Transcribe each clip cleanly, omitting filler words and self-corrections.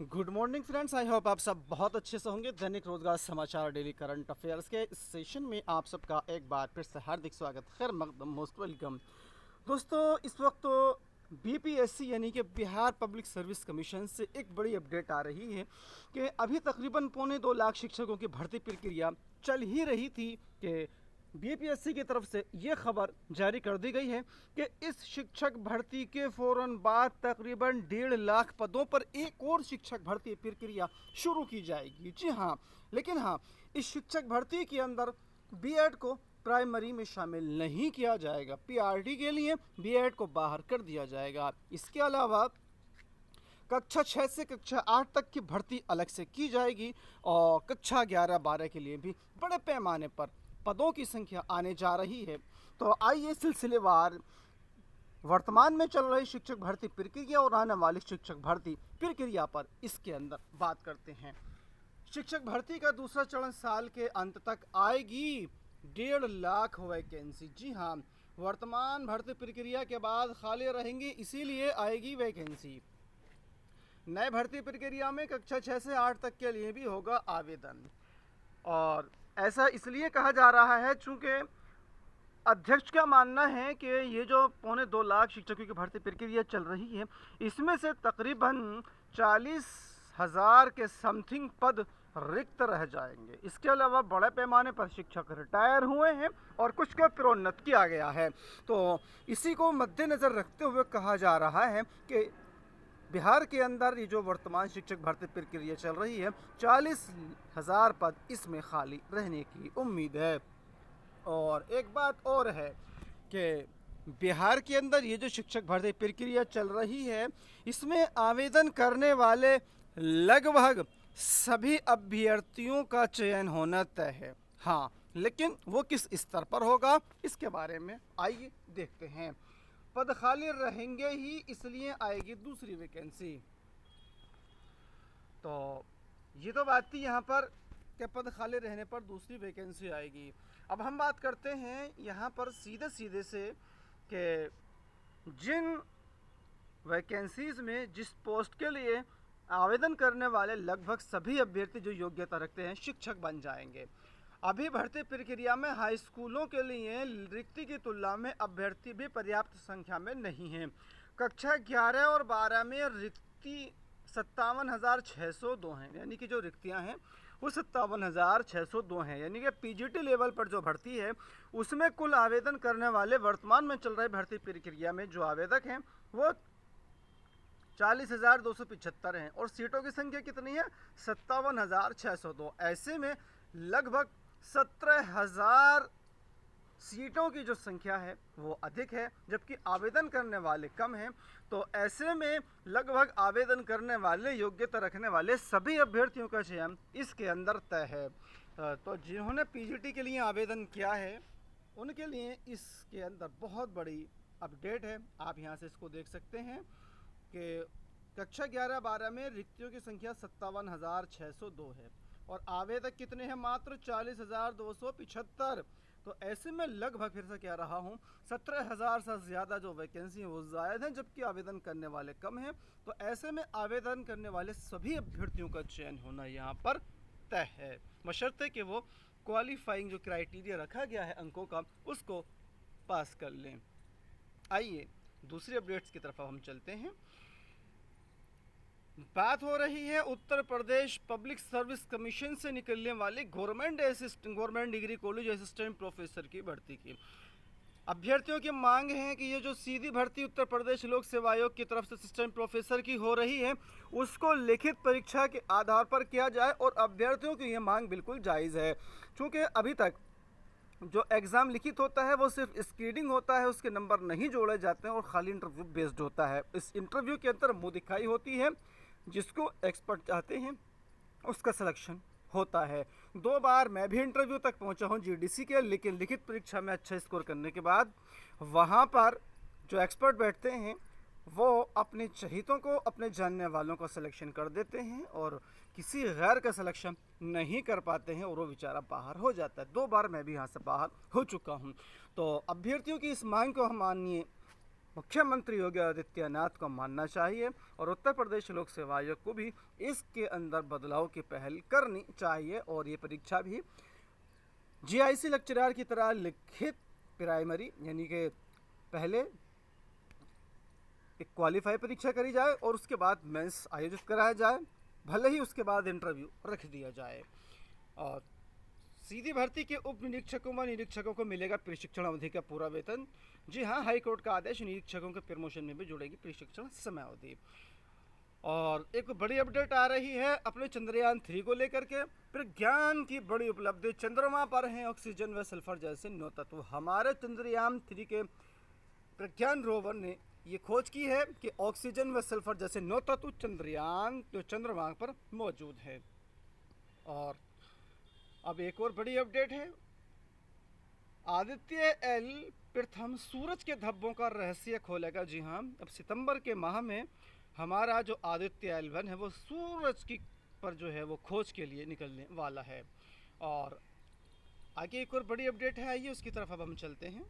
Good morning friends, I hope आप सब बहुत अच्छे से होंगे। दैनिक रोजगार समाचार डेली करंट अफेयर्स के इस सेशन में आप सबका एक बार फिर से हार्दिक स्वागत, खैर मकदम, मोस्ट वेलकम। दोस्तों, इस वक्त तो बीपीएससी यानी कि बिहार पब्लिक सर्विस कमीशन से एक बड़ी अपडेट आ रही है कि अभी तकरीबन 2.25 लाख शिक्षकों की भर्ती प्रक्रिया चल ही रही थी कि बीपीएससी की तरफ से ये खबर जारी कर दी गई है कि इस शिक्षक भर्ती के फ़ौरन बाद तकरीबन 1.5 लाख पदों पर एक और शिक्षक भर्ती प्रक्रिया शुरू की जाएगी। जी हाँ, लेकिन हाँ, इस शिक्षक भर्ती के अंदर बीएड को प्राइमरी में शामिल नहीं किया जाएगा। पीआरटी के लिए बीएड को बाहर कर दिया जाएगा। इसके अलावा कक्षा 6 से कक्षा 8 तक की भर्ती अलग से की जाएगी और कक्षा 11-12 के लिए भी बड़े पैमाने पर पदों की संख्या आने जा रही है। तो आइए सिलसिलेवार वर्तमान में चल रही शिक्षक भर्ती प्रक्रिया और आने वाली शिक्षक भर्ती प्रक्रिया पर इसके अंदर बात करते हैं। शिक्षक भर्ती का दूसरा चरण साल के अंत तक आएगी। 1.5 लाख वैकेंसी, जी हाँ, वर्तमान भर्ती प्रक्रिया के बाद खाली रहेंगी, इसीलिए आएगी वैकेंसी। नए भर्ती प्रक्रिया में कक्षा 6 से 8 तक के लिए भी होगा आवेदन, और ऐसा इसलिए कहा जा रहा है चूँकि अध्यक्ष का मानना है कि ये जो 2.25 लाख शिक्षकों की भर्ती प्रक्रिया चल रही है, इसमें से तकरीबन 40,000 के समथिंग पद रिक्त रह जाएंगे। इसके अलावा बड़े पैमाने पर शिक्षक रिटायर हुए हैं और कुछ को प्रोन्नत किया गया है। तो इसी को मद्देनज़र रखते हुए कहा जा रहा है कि बिहार के अंदर ये जो वर्तमान शिक्षक भर्ती प्रक्रिया चल रही है, 40,000 पद इसमें खाली रहने की उम्मीद है। और एक बात और है कि बिहार के अंदर ये जो शिक्षक भर्ती प्रक्रिया चल रही है, इसमें आवेदन करने वाले लगभग सभी अभ्यर्थियों का चयन होना तय है। हाँ, लेकिन वो किस स्तर पर होगा, इसके बारे में आइए देखते हैं। पद खाली रहेंगे ही, इसलिए आएगी दूसरी वैकेंसी। तो ये तो बात थी यहाँ पर कि पद खाली रहने पर दूसरी वैकेंसी आएगी। अब हम बात करते हैं यहाँ पर सीधे सीधे से कि जिन वैकेंसीज़ में जिस पोस्ट के लिए आवेदन करने वाले लगभग सभी अभ्यर्थी जो योग्यता रखते हैं शिक्षक बन जाएंगे। अभी भर्ती प्रक्रिया में हाई स्कूलों के लिए रिक्ति की तुलना में अभ्यर्थी भी पर्याप्त संख्या में नहीं हैं। कक्षा 11 और 12 में रिक्ति 57,602 हैं, यानी कि जो रिक्तियां हैं वो 57,602 हैं, यानी कि पीजीटी लेवल पर जो भर्ती है उसमें कुल आवेदन करने वाले वर्तमान में चल रही भर्ती प्रक्रिया में जो आवेदक हैं वो 40,275 हैं और सीटों की संख्या कितनी है? 57,602। ऐसे में लगभग 17,000 सीटों की जो संख्या है वो अधिक है, जबकि आवेदन करने वाले कम हैं। तो ऐसे में लगभग आवेदन करने वाले, योग्यता रखने वाले सभी अभ्यर्थियों का चयन इसके अंदर तय है। तो जिन्होंने पीजीटी के लिए आवेदन किया है उनके लिए इसके अंदर बहुत बड़ी अपडेट है। आप यहाँ से इसको देख सकते हैं कि कक्षा 11-12 में रिक्तियों की संख्या 57,602 है और आवेदक कितने हैं? मात्र 40,275। तो ऐसे में लगभग, फिर से कह रहा हूँ, 17,000 से ज़्यादा जो वैकेंसी है वो ज़ायद हैं, जबकि आवेदन करने वाले कम हैं। तो ऐसे में आवेदन करने वाले सभी अभ्यर्थियों का चयन होना यहाँ पर तय है, बशर्ते कि वो क्वालिफाइंग जो क्राइटेरिया रखा गया है अंकों का उसको पास कर लें। आइए दूसरी अपडेट्स की तरफ हम चलते हैं। बात हो रही है Uttar Pradesh public service commission से निकलने वाली government degree college assistant professor की भर्ती की। अभ्यर्थियों की मांग है कि ये जो सीधी भर्ती उत्तर प्रदेश लोक सेवा आयोग की तरफ से असिस्टेंट प्रोफेसर की हो रही है उसको लिखित परीक्षा के आधार पर किया जाए, और अभ्यर्थियों की ये मांग बिल्कुल जायज़ है, क्योंकि अभी तक जो एग्ज़ाम लिखित होता है वो सिर्फ स्क्रीनिंग होता है, उसके नंबर नहीं जोड़े जाते हैं और खाली इंटरव्यू बेस्ड होता है। इस इंटरव्यू के अंदर मुँह दिखाई होती है, जिसको एक्सपर्ट चाहते हैं उसका सिलेक्शन होता है। 2 बार मैं भी इंटरव्यू तक पहुंचा हूं जीडीसी के, लेकिन लिखित परीक्षा में अच्छा स्कोर करने के बाद वहां पर जो एक्सपर्ट बैठते हैं वो अपने चहेतों को, अपने जानने वालों का सिलेक्शन कर देते हैं और किसी गैर का सिलेक्शन नहीं कर पाते हैं और वो बेचारा बाहर हो जाता है। 2 बार मैं भी यहाँ से बाहर हो चुका हूँ। तो अभ्यर्थियों की इस मांग को हम मानिए मुख्यमंत्री योगी आदित्यनाथ को मानना चाहिए और उत्तर प्रदेश लोक सेवा आयोग को भी इसके अंदर बदलाव की पहल करनी चाहिए। और ये परीक्षा भी जीआईसी लेक्चरर की तरह लिखित प्राइमरी यानी कि पहले एक क्वालिफाई परीक्षा करी जाए और उसके बाद मेंस आयोजित कराया जाए, भले ही उसके बाद इंटरव्यू रख दिया जाए। और सीधी भर्ती के उप निरीक्षकों व निरीक्षकों को मिलेगा प्रशिक्षण अवधि का पूरा वेतन। जी हाँ, हाईकोर्ट का आदेश निरीक्षकों के प्रमोशन में भी जुड़ेगी प्रशिक्षण समय अवधि। और एक बड़ी अपडेट आ रही है अपने चंद्रयान 3 को लेकर के। प्रज्ञान की बड़ी उपलब्धि, चंद्रमा पर हैं ऑक्सीजन व सल्फर जैसे 9 तत्व। हमारे चंद्रयान 3 के प्रज्ञान रोवर ने ये खोज की है कि ऑक्सीजन व सल्फर जैसे 9 तत्व चंद्रयान जो चंद्रमा पर मौजूद है। और अब एक और बड़ी अपडेट है, आदित्य एल प्रथम सूरज के धब्बों का रहस्य खोलेगा। जी हाँ, अब सितंबर के माह में हमारा जो आदित्य L1 है वो सूरज की पर जो है वो खोज के लिए निकलने वाला है। और आगे एक और बड़ी अपडेट है, आइए उसकी तरफ अब हम चलते हैं।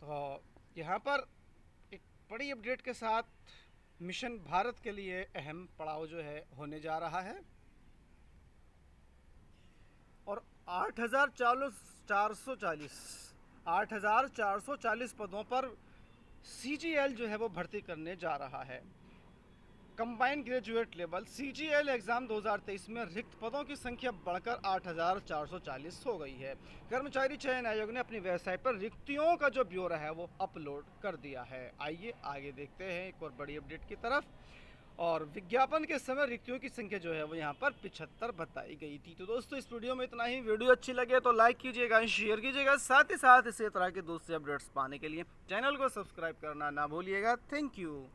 तो यहाँ पर एक बड़ी अपडेट के साथ मिशन भारत के लिए अहम पड़ाव जो है होने जा रहा है। और 8,440 पदों पर CGL जो है वो भर्ती करने जा रहा है। Combined graduate level CGL exam 2023 में रिक्त पदों की संख्या बढ़कर 8,440 हो गई है। कर्मचारी चयन आयोग ने अपनी वेबसाइट पर रिक्तियों का जो ब्यौरा है वो अपलोड कर दिया है। आइए आगे देखते हैं एक और बड़ी अपडेट की तरफ। और विज्ञापन के समय रिक्तियों की संख्या जो है वो यहाँ पर 75 बताई गई थी। तो दोस्तों इस वीडियो में इतना ही। वीडियो अच्छी लगे तो लाइक कीजिएगा, शेयर कीजिएगा, साथ ही साथ इसी तरह के दूसरे अपडेट्स पाने के लिए चैनल को सब्सक्राइब करना ना भूलिएगा। Thank you.